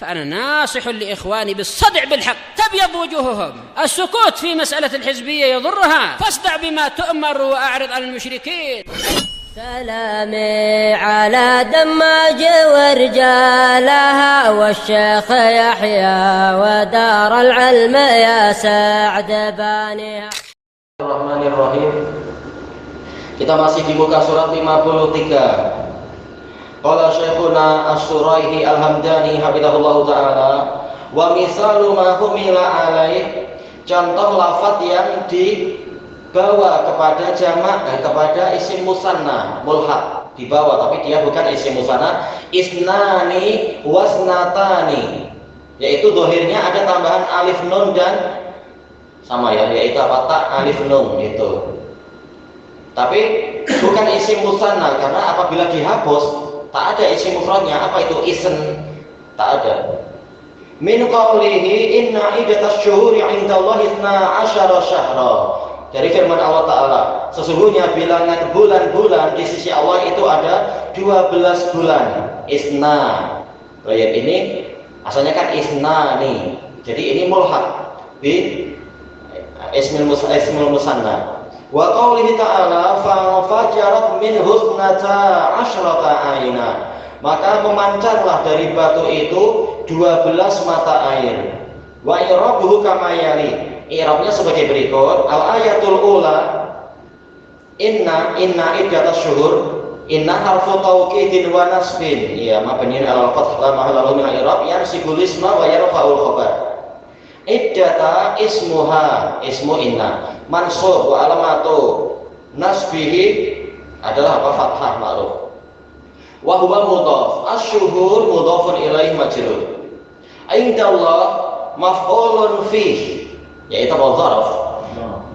فأنا ناصح لإخواني بالصدع بالحق تبيض وجوههم. السكوت في مسألة الحزبية يضرها، فاصدع بما تؤمر وأعرض عن المشركين. سلامي على دماج ورجالها والشيخ يحيى ودار العلم يا سعد بانيها. Bismillahirrahmanirrahim. Kita masih di muka surat 53. Qala Syekhuna As-Suraihi Al-Hamdani hafizahullahu taala, wa misalu ma humila alaih, contoh lafaz yang dibawa kepada jamak kepada isim musanna mulhaq, dibawa tapi dia bukan isim musanna, isnani wasnatani, yaitu dohirnya ada tambahan alif nun dan sama ya, yaitu apa, tak alif nun itu. Tapi bukan isim musanna karena apabila dihapus tak ada isim mufradnya. Apa itu ism? Tak ada. Min qawlihi inna iddatasy syuhuri 'indallahi 12 syahra. Dari firman Allah Ta'ala, sesungguhnya bilangan bulan-bulan di sisi Allah itu ada 12 bulan. Isna. Ayat ini asalnya kan isna nih. Jadi ini mulhaq bi ismul musanna. Wa qawlihi ta'ala fajarat min husnata asyrata aina, maka memancarlah dari batu itu 12 mata air. Wa i'rabuhu kama yali, i'rabnya sebagai berikut. Al ayatul ula inna iddatasy syuhur, inna harfu tawkidin wa nasbin, ya mabniun ala al-fath la mahalla lahu min al-i'rab yansibul isma wa yarfa'ul khabar. Iddata ismuha, ismu inna mansub wa alamatu nasbihi adalah apa, fathah ma'ruf. Wa huwa mudhaf, asyuhur mudhafun ilaihi majrur. Indallah maf'ulun fih, yaitu dzarf.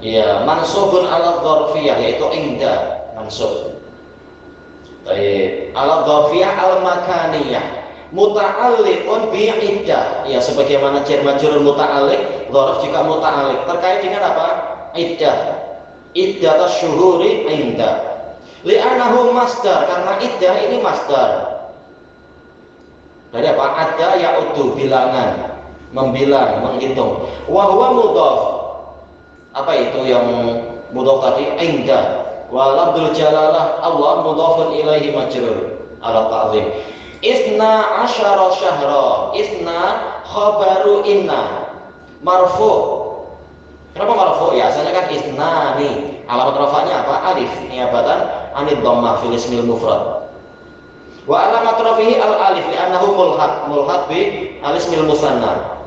Ya, mansubun ala dzarfiyah, yaitu inda mansub. Baik, ala dzarfiyah al makaniyah. Muta'alliqun bi iddah, ya sebagaimana jar majrur muta'alliq, dzaraf juga muta'alliq terkait dengan apa? Iddah. Iddatasy syuhuri inda. Li'annahu masdar, karena iddah ini masdar. Dari apa? Adda ya'uddu, bilangan, membilang, menghitung. Wa huwa mudhaf. Apa itu yang mudhaf tadi? Inda. Wa lafdzul jalalah Allah mudhafun ilaihi majrur ala ta'zim. Isna asyara syahra, isna khabaru inna marfu. Kenapa marfu? Ya asalnya kan isna nih, alamat rafa'nya apa? Alif, niyabatan anid dhammah fil ismil mufrad. Wa alamat rafihi al alif li'annahu mulhaq bi al ismil musanna.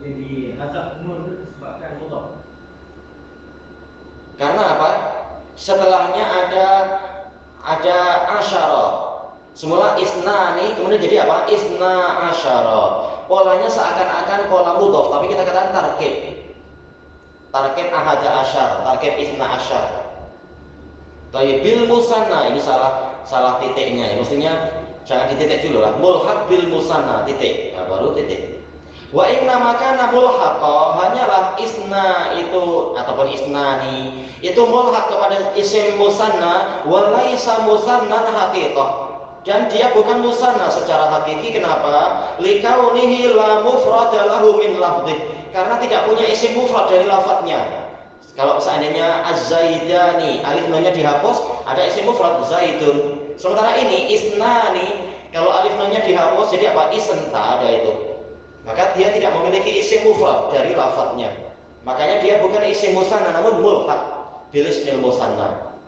Jadi hasab nun itu disebabkan mudhaf. Karena apa? Setelahnya ada asyara. Semula isnani, kemudian jadi apa? Isna asyara. Polanya seakan-akan pola mudhaf, tapi kita katakan tarkib. Tarkib ahada asyar, tarkib isna asyar. Tapi bil musanna, ini salah titiknya ya. Mestinya jangan dititik dulu lah. Mulhaq bil musanna, titik. Nah, baru titik. Wa inna makana mulhaqa, hanyalah isna itu ataupun isnani itu mulhaq kepada isim musanna wa laisa musannan haqiqah. Dan dia bukan musanna secara hakiki. Kenapa? Likaunihi la mufrada lahu min lafdih, karena tidak punya isim mufrad dari lafadznya. Kalau seandainya az-zaidani, alif nunnya dihapus, ada isim mufrad zaidun. Sementara ini isnani, kalau alif nunnya dihapus jadi apa? Ism, tak ada itu. Maka dia tidak memiliki isim mufrad dari lafadznya. Makanya dia bukan isim musanna namun mulhaq bil ismil musanna.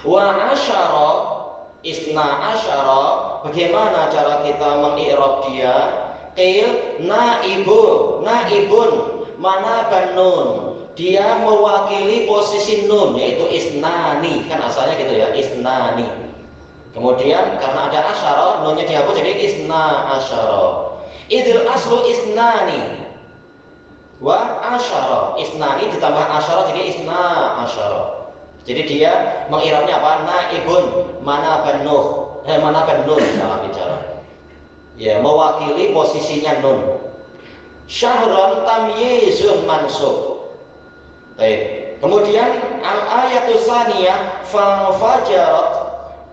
Wa asyara, isna asyara, bagaimana cara kita mengi'rab dia? Qil naibun mana nun, dia mewakili posisi nun, yaitu isnani, kan asalnya gitu ya, isnani. Kemudian karena ada asyara, nunnya dihapus jadi isna asyara. Idil aslu isnani wa asyara, isnani ditambah asyara jadi isna asyara. Jadi dia mengirabnya apa? Naibun mana nun, salah bicara. Ya, mewakili posisinya nun. Syahron tamyizun mansub. Baik. Kemudian al-ayatus tsaniyah fa fajarat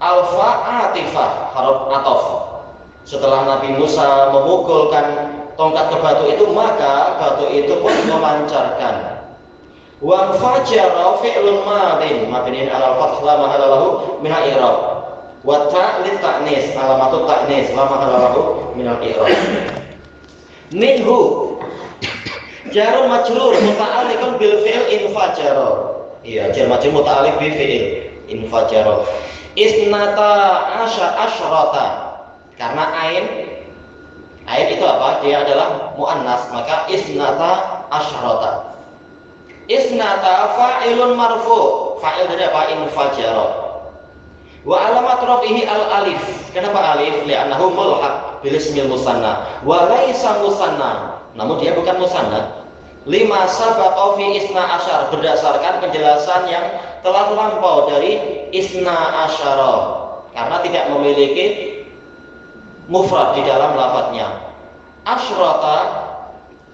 al-fa atifah, haruf ataf. Setelah Nabi Musa memukulkan tongkat ke batu itu, maka batu itu pun memancarkan. Wa fajara fi'lun madin mabniin 'alal fath la mahalla lahu min al-i'rab. Wa ta'lit ta'nis alamatut ta'nis la mahalla lahu min al-i'rab. Minhu jarun majrur muta'alliqun bil fi'l infajara. Iya, jar majrur muta'alliq bi fi'il infajara. Isnata asyrata. Karena ain itu apa? Dia adalah muannas, maka isnata asyrata. Isnata fa'ilun marfu. Fa'il dari apa? Infajara. Wa alamat rafihi al-alif. Kenapa alif? Li'annahu mulhaq bil ismil musanna. Wa laisa musanna. Namun dia bukan musanna. Lima sabaqa fi isna asyar, berdasarkan penjelasan yang telah lampau dari isna asyara. Karena tidak memiliki mufrad di dalam lafadznya. Asyrata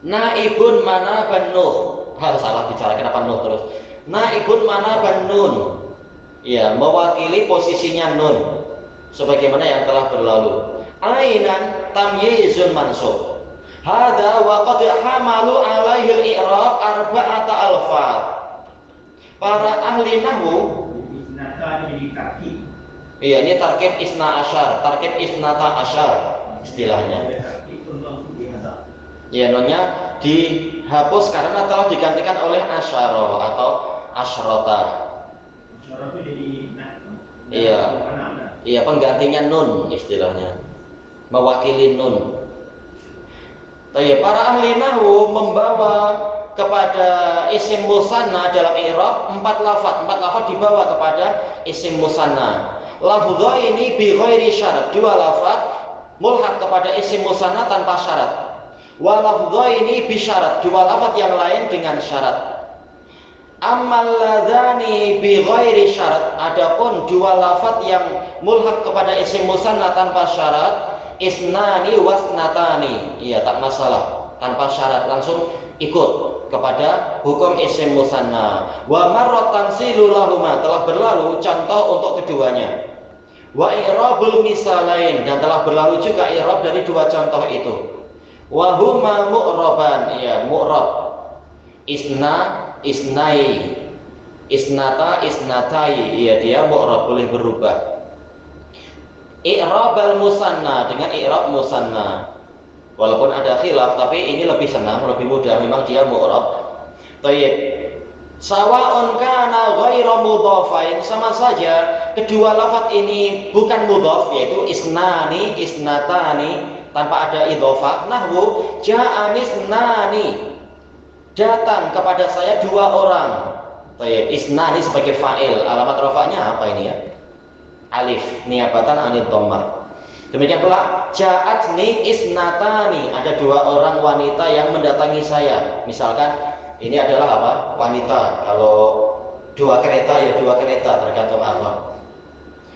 naibun mana banuh. Salah bicara, kenapa nun terus? Naibun mana banun. Ya, mewakili posisinya nun sebagaimana yang telah berlalu. Ainan tamyizun mansub. Hadza wa qad hamalu alaihi al-i'rab arba'ata alfaz. Para ahli nahwu iya, ini tarkib isna asyar, tarkib isnata asyar istilahnya. Ya, nonnya dihapus karena telah digantikan oleh asyara atau asyrata. Iya. Iya, penggantinya nun istilahnya. Mewakili nun. Para ahli nahwu membawa kepada isim musanna dalam i'rab 4 lafaz dibawa kepada isim musanna. Lafdha ini bi ghairi syarat, 2 lafaz mulhaq kepada isim musanna tanpa syarat. Wa lafdha ini bi syarat, 2 lafaz yang lain dengan syarat. Ammal ladzani bi ghairi syarat, adapun 2 lafaz yang mulhaq kepada isim musanna tanpa syarat, isnani wasnatani. Iya, tak masalah, tanpa syarat langsung ikut kepada hukum isim musanna. Wa marrat tansilu lahuma, telah berlalu contoh untuk keduanya. Wa i'rabul misalain, dan telah berlalu juga i'rab dari 2 contoh itu. Wa huma mu'raban, ya mu'rab. Isna, isnai, isnata, isnatai, ya dia mu'rab, boleh berubah. I'rabal musanna, dengan i'rab musanna. Walaupun ada khilaf, tapi ini lebih senang, lebih mudah, memang dia mu'rab. Thayyib. Sawa'un kana ghairu mudhafain, sama saja kedua lafaz ini bukan mudhaf, yaitu isnani, isnatani, tanpa ada idhofah. Nahwu ja'ani isnani, datang kepada saya 2 orang. Thayyib. Isnani sebagai fa'il, alamat rafa'nya apa ini ya? Alif, niabatan anid dhammah. Demikian pula ja'atni isnatani, ada 2 orang wanita yang mendatangi saya. Misalkan ini adalah apa? Wanita. Kalau 2 kereta ya 2 kereta, tergantung apa.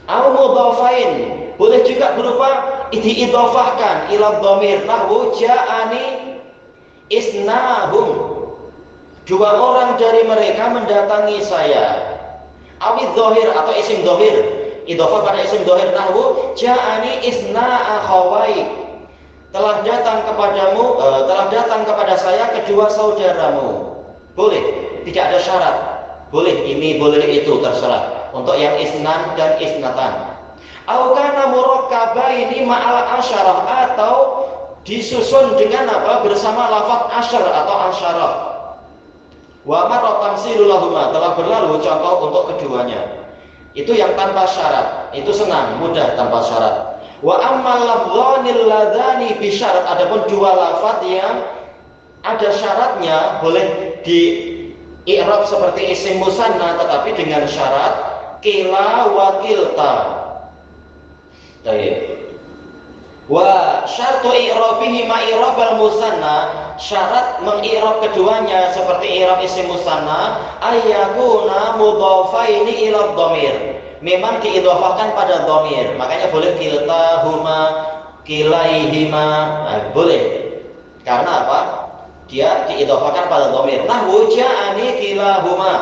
Au mudhafain, boleh juga berupa diidhofahkan ila dhamir. Nahwu ja'ani isnahum, 2 orang dari mereka mendatangi saya. Awid dhahir, atau isim dhahir, idhofah pada isim dhahir. Nahwu ja'ani isna akhawai, telah datang kepadamu, telah datang kepada saya kedua saudaramu. Boleh, tidak ada syarat. Boleh ini, boleh itu, terserah. Untuk yang isnan dan isnatan. Au kana murakkabaini ma'al asyarah, atau disusun dengan apa? Bersama lafaz asyar atau asyarah. Wa marratan silulahuma, telah berlalu contoh untuk keduanya. Itu yang tanpa syarat, itu senang, mudah tanpa syarat. Wa ammal lafdhanil ladzani bi syarat, adapun 2 lafaz yang ada syaratnya boleh di i'rab seperti isim musanna tetapi dengan syarat kila wa kilta. Baik. Wa syartu i'rabihi ma i'rabal musanna, syarat mengi'rab keduanya seperti i'rab isim musanna ayyakuna mudhafaini ila dhamir, memang diidhofahkan pada dhamir. Makanya boleh kilta huma, kilaihima, boleh. Karena apa? Dia diidhofahkan pada dhamir. Nahwu ja'ani kilahuma,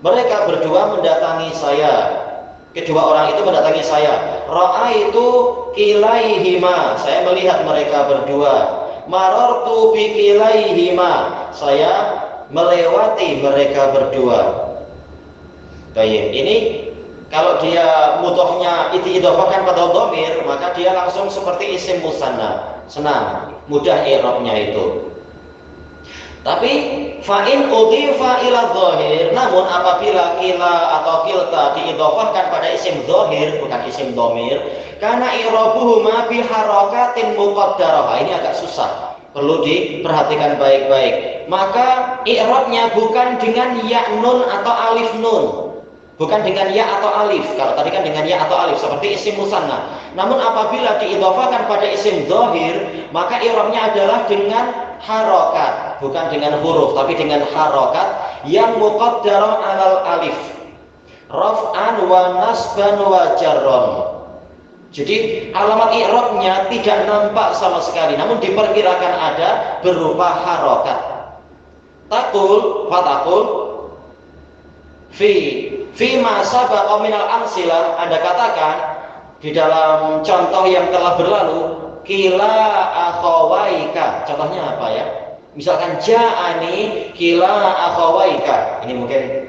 mereka berdua mendatangi saya. Kedua orang itu mendatangi saya. Ra'aitu kilaihima, saya melihat mereka berdua. Marartu bi kilaihima, saya melewati mereka berdua. Baik, ini kalau dia mudhohnya idhofahkan pada dhamir, maka dia langsung seperti isim musanna. Senang, mudah i'rabnya itu. Tapi fa'in udhifa ila dhahir, namun apabila kila atau kilta diidhofahkan pada isim dhahir, bukan isim dhamir, karena i'rabuhuma bi harakatin muqaddarah. Ini agak susah, perlu diperhatikan baik-baik. Maka i'rabnya bukan dengan ya nun atau alif nun, bukan dengan ya atau alif. Kalau tadi kan dengan ya atau alif seperti isim musanna. Namun apabila diidhofahkan pada isim dhahir, maka i'rabnya adalah dengan harokat, bukan dengan huruf, tapi dengan harokat yang muqaddarah alal alif, raf'an wa nasban wa jarron. Jadi alamat i'rabnya tidak nampak sama sekali, namun diperkirakan ada berupa harokat. Fatakul fi ma sabaqa minal amsilah, Anda katakan di dalam contoh yang telah berlalu, kila akhawaika. Contohnya apa ya? Misalkan ja'ani kila akhawaika. Ini mungkin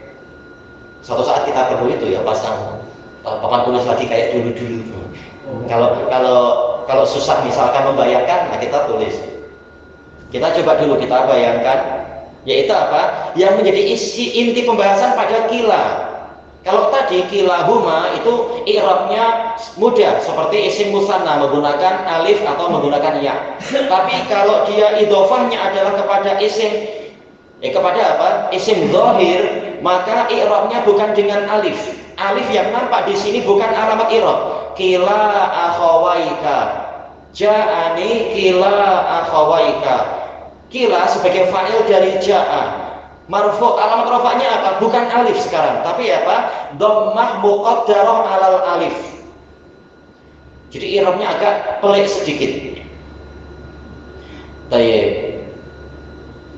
suatu saat kita perlu itu ya, pasang papan tulis lagi kayak dulu-dulu. Kalau susah misalkan membayangkan, nah kita tulis. Kita coba dulu kita bayangkan, yaitu apa? Yang menjadi inti pembahasan pada kila. Kalau tadi kilahuma itu i'rabnya mudah seperti isim musanna menggunakan alif atau menggunakan ya. Tapi kalau dia idhofahnya adalah kepada isim kepada apa? Isim dhahir, maka i'rabnya bukan dengan alif. Alif yang nampak di sini bukan alamat i'rab. Kila akhawaika. Ja'ani kila akhawaika. Kila sebagai fa'il dari ja'a. Marfu, alamat rafa'nya apa? Bukan alif sekarang, tapi apa? Dhammah muqaddarah alal alif. Jadi i'rabnya agak pelik sedikit. Tayyib.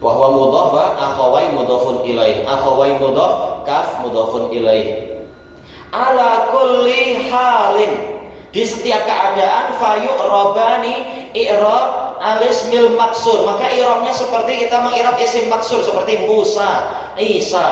Wa huwa mudhaf wa akhawai mudhafun ilaih. Akhawai mudhaf, kaf mudhafun ilaih. Ala kulli halin, di setiap keadaan fayu'rabani i'rab al-ismil maksur, maka i'rabnya seperti kita meng'irab isim maksur seperti Musa, Isa.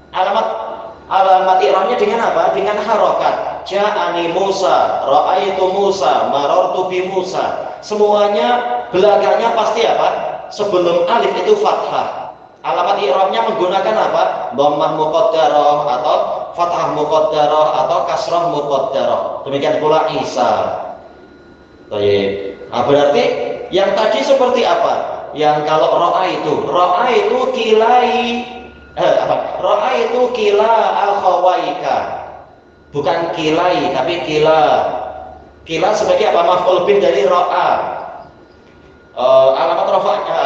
Alamat i'rabnya dengan apa? Dengan harokat. Ja'ani Musa, ra'aitu Musa, marartu bi Musa. Semuanya belakangnya pasti apa? Sebelum alif itu fathah. Alamat i'rabnya menggunakan apa? Dhammah muqaddarah atau fathah muqaddarah atau kasrah muqaddarah. Demikian pula Isa. Baik. Nah, berarti yang tadi seperti apa? Yang kalau ro'a itu kilai ro'a itu kila al-khawaika. Bukan kilai tapi kila. Kila sebagai apa? Maf'ul bih dari ro'a. Alamat rafa'nya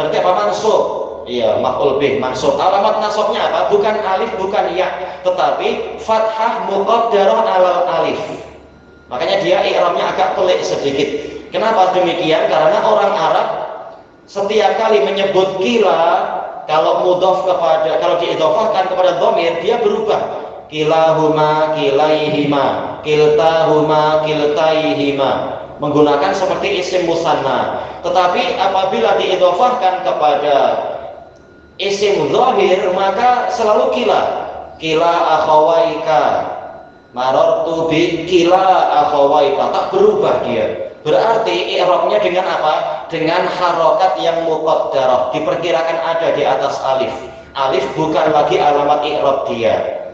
berarti apa? Mansub. Iya, maf'ul bih mansub. Alamat nasabnya apa? Bukan alif, bukan ya, tetapi fathah muqaddarah alal alif. Makanya dia i'rabnya agak pelik sedikit. Kenapa demikian? Karena orang Arab setiap kali menyebut kila, kalau diidhofahkan kepada dhamir, dia berubah. Kilahuma kilaihima, kiltahuma kiltaihima, menggunakan seperti isim musanna. Tetapi apabila diidhofahkan kepada isim dhahir, maka selalu kila. Kila akhawaika, marartu bi kila akhawaika, tak berubah dia. Berarti i'rabnya dengan apa? Dengan harokat yang muqaddarah, diperkirakan ada di atas alif. Alif bukan lagi alamat i'rab dia.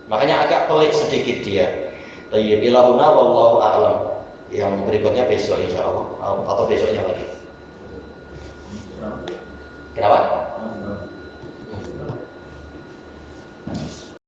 Makanya agak pelik sedikit dia. Tayyib ilahuna wallahu a'lam. Yang berikutnya besok insyaallah atau besoknya lagi. Kenapa?